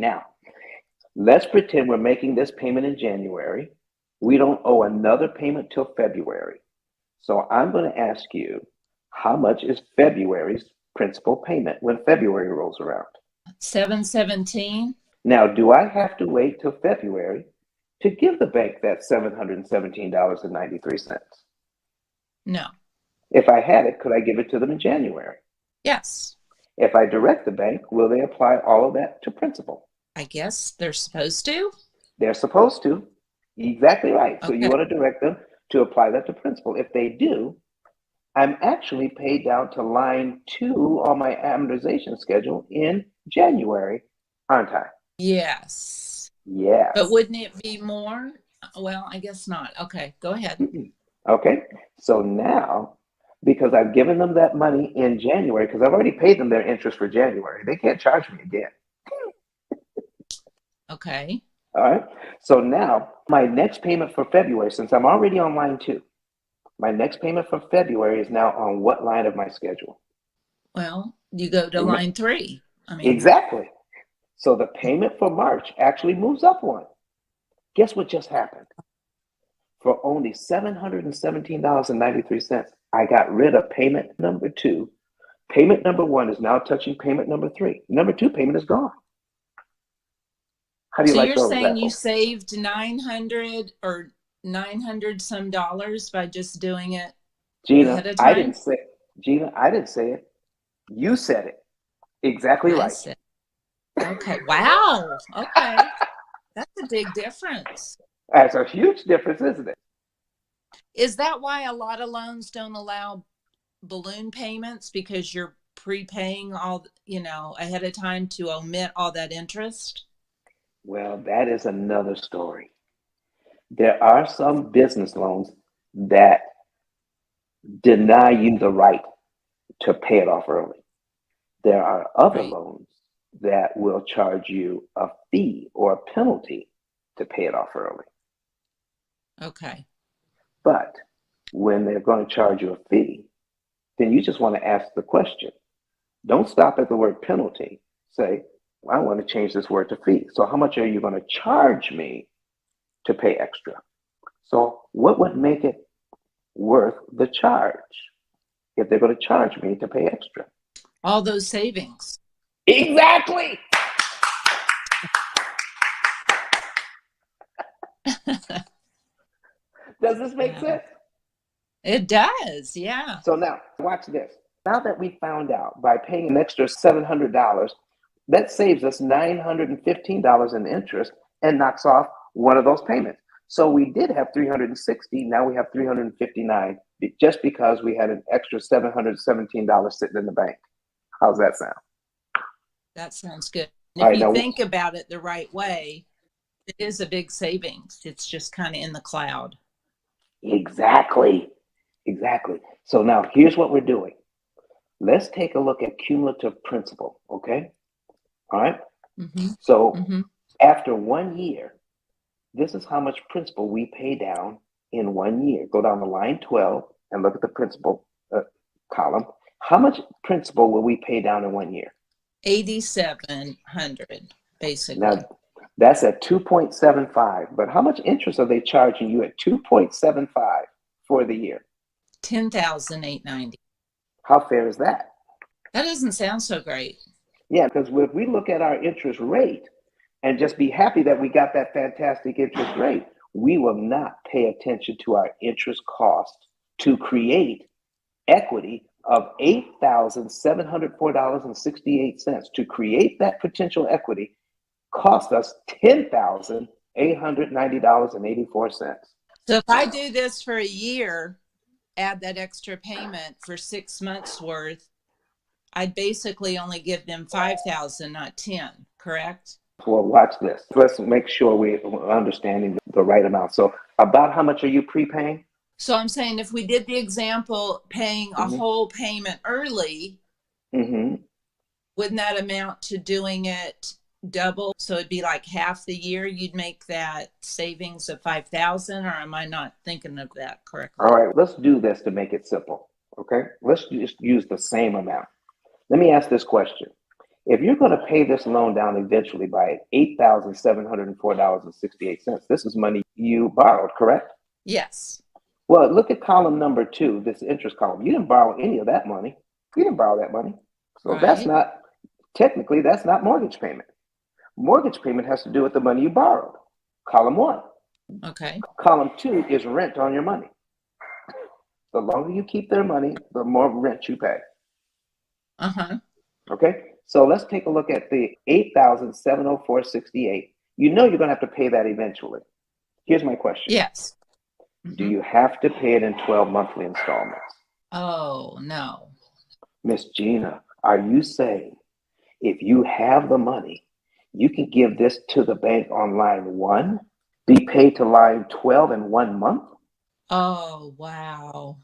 Now, let's pretend we're making this payment in January. We don't owe another payment till February. So I'm going to ask you, how much is February's principal payment when February rolls around? $717. Now, do I have to wait till February to give the bank that $717.93? No. If I had it, could I give it to them in January? Yes. If I direct the bank, will they apply all of that to principal? I guess they're supposed to. They're supposed to. Exactly right. So you Okay. want to direct them to apply that to principal. If they do, I'm actually paid down to line 2 on my amortization schedule in January, aren't I? Yes. Yes. But wouldn't it be more? Well, I guess not. Okay, go ahead. Okay. So now, because I've given them that money in January, because I've already paid them their interest for January, they can't charge me again. Okay. All right. So now my next payment for February, since I'm already on line 2, my next payment for February is now on what line of my schedule? Well, you go to line 3. Exactly. So the payment for March actually moves up one. Guess what just happened? For only $717.93, I got rid of payment number 2. Payment number 1 is now touching payment number 3. Number 2 payment is gone. How do you So like you're those saying you apples? saved 900 or 900 some dollars by just doing it ahead of I time? didn't say Gina, I didn't say it. You said it. Exactly I right. said, okay. Wow. Okay. That's a big difference. That's a huge difference, isn't it? Is that why a lot of loans don't allow balloon payments, because you're prepaying all, ahead of time to omit all that interest? Well, that is another story. There are some business loans that deny you the right to pay it off early. There are other Right. loans that will charge you a fee or a penalty to pay it off early. Okay. But when they're going to charge you a fee, then you just want to ask the question. Don't stop at the word penalty. Say, I want to change this word to fee. So how much are you going to charge me to pay extra? So what would make it worth the charge if they're going to charge me to pay extra? All those savings. Exactly. Does this make sense? It does, yeah. So now, watch this. Now that we found out by paying an extra $700, that saves us $915 in interest and knocks off one of those payments. So we did have 360, now we have 359 just because we had an extra $717 sitting in the bank. How's that sound? That sounds good. All And right, if you now, think about it the right way, it is a big savings. It's just kind of in the cloud. exactly. So now here's what we're doing. Let's take a look at cumulative principal, okay? All right. Mm-hmm. So Mm-hmm. after 1 year, this is how much principal we pay down in 1 year. Go down to line 12 and look at the principal column. How much principal will we pay down in 1 year? 8,700, basically. Now, that's at 2.75. But how much interest are they charging you at 2.75 for the year? 10,890. How fair is that? That doesn't sound so great. Yeah, because if we look at our interest rate and just be happy that we got that fantastic interest rate, we will not pay attention to our interest cost to create equity of $8,704.68. To create that potential equity cost us $10,890.84. So if I do this for a year, add that extra payment for 6 months worth, I'd basically only give them 5,000, not 10, correct? Well, watch this. Let's make sure we're understanding the right amount. So about how much are you prepaying? So I'm saying if we did the example paying a whole payment early, wouldn't that amount to doing it double? So it'd be like half the year you'd make that savings of 5,000, or am I not thinking of that correctly? All right, let's do this to make it simple. Okay, let's just use the same amount. Let me ask this question. If you're going to pay this loan down eventually by $8,704.68, this is money you borrowed, correct? Yes. Well, look at column number 2, this interest column. You didn't borrow any of that money. You didn't borrow that money. So that's Right. not mortgage payment. Mortgage payment has to do with the money you borrowed. Column 1. Okay. Column 2 is rent on your money. The longer you keep their money, the more rent you pay. Uh-huh. Okay? So let's take a look at the $8,704.68. You know you're going to have to pay that eventually. Here's my question. Yes. Do you have to pay it in 12 monthly installments? Oh, no. Miss Gina, are you saying if you have the money, you can give this to the bank on line 1, be paid to line 12 in 1 month? Oh, wow.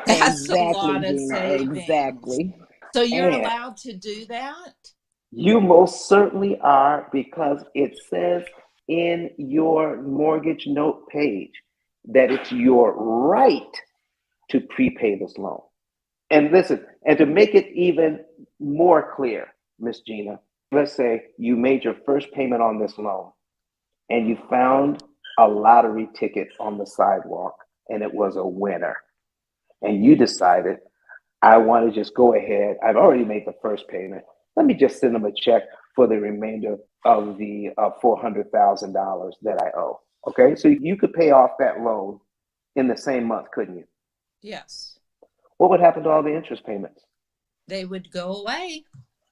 That's a Exactly, lot of Gina. savings. Exactly. So you're And allowed to do that? you most certainly are, because it says in your mortgage note page that it's your right to prepay this loan. And listen, and to make it even more clear, Miss Gina, let's say you made your first payment on this loan and you found a lottery ticket on the sidewalk and it was a winner. And you decided, I want to just go ahead. I've already made the first payment. Let me just send them a check for the remainder of the $400,000 that I owe. Okay, so you could pay off that loan in the same month, couldn't you? Yes. What would happen to all the interest payments? They would go away.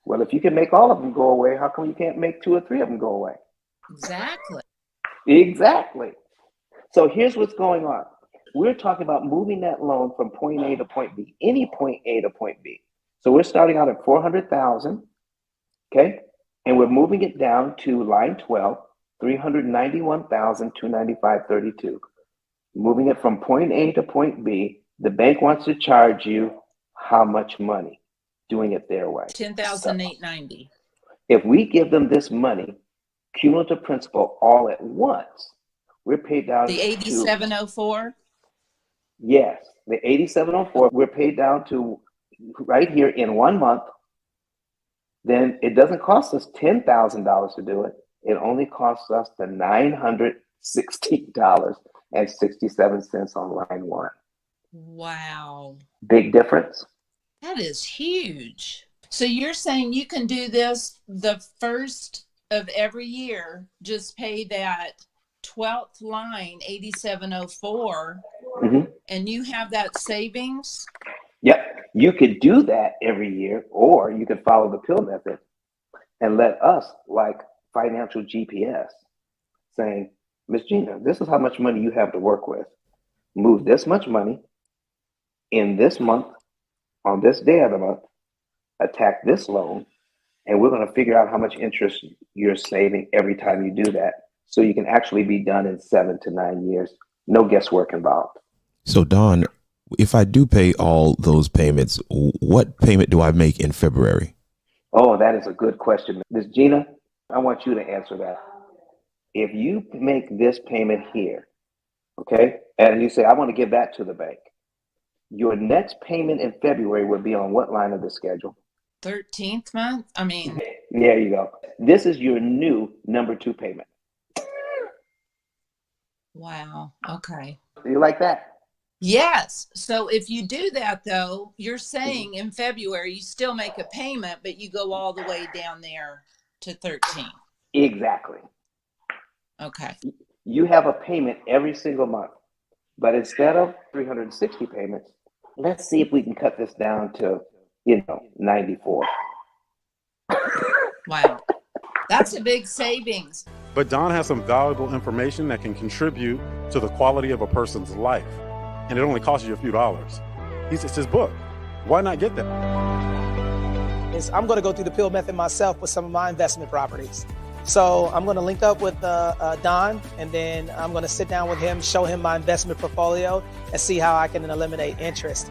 Well, if you can make all of them go away, how come you can't make 2 or 3 of them go away? Exactly. Exactly. So here's what's going on. We're talking about moving that loan from point A to point B, any point A to point B. So we're starting out at 400,000, okay? And we're moving it down to line 12, 391,295.32. Moving it from point A to point B. The bank wants to charge you how much money? Doing it their way. $10,890. If we give them this money, cumulative principal all at once, we're paid down The to 8704? Yes, the 8704, we're paid down to right here in 1 month. Then it doesn't cost us $10,000 to do it. It only costs us the $960.67 on line 1. Wow. Big difference. That is huge. So you're saying you can do this the first of every year, just pay that 12th line, 8704, and you have that savings? Yep. You could do that every year, or you could follow the P.I.L.L method and let us, like financial GPS, saying, Miss Gina, this is how much money you have to work with. Move this much money in this month, on this day of the month, attack this loan, and we're going to figure out how much interest you're saving every time you do that. So you can actually be done in 7 to 9 years. No guesswork involved. So Don, if I do pay all those payments, what payment do I make in February? Oh, that is a good question. Ms. Gina, I want you to answer that. If you make this payment here, okay, and you say, I want to give that to the bank, your next payment in February would be on what line of the schedule? 13th month? I mean, there you go. This is your new number 2 payment. wow. Okay. You like that? Yes. So if you do that, though, you're saying in February, you still make a payment, but you go all the way down there to 13. Exactly. Okay. You have a payment every single month, but instead of 360 payments, let's see if we can cut this down to, 94. Wow. That's a big savings. But Don has some valuable information that can contribute to the quality of a person's life. And it only costs you a few dollars. It's his book. Why not get that? I'm going to go through the P.I.L.L method myself with some of my investment properties. So I'm going to link up with Don, and then I'm going to sit down with him, show him my investment portfolio, and see how I can eliminate interest.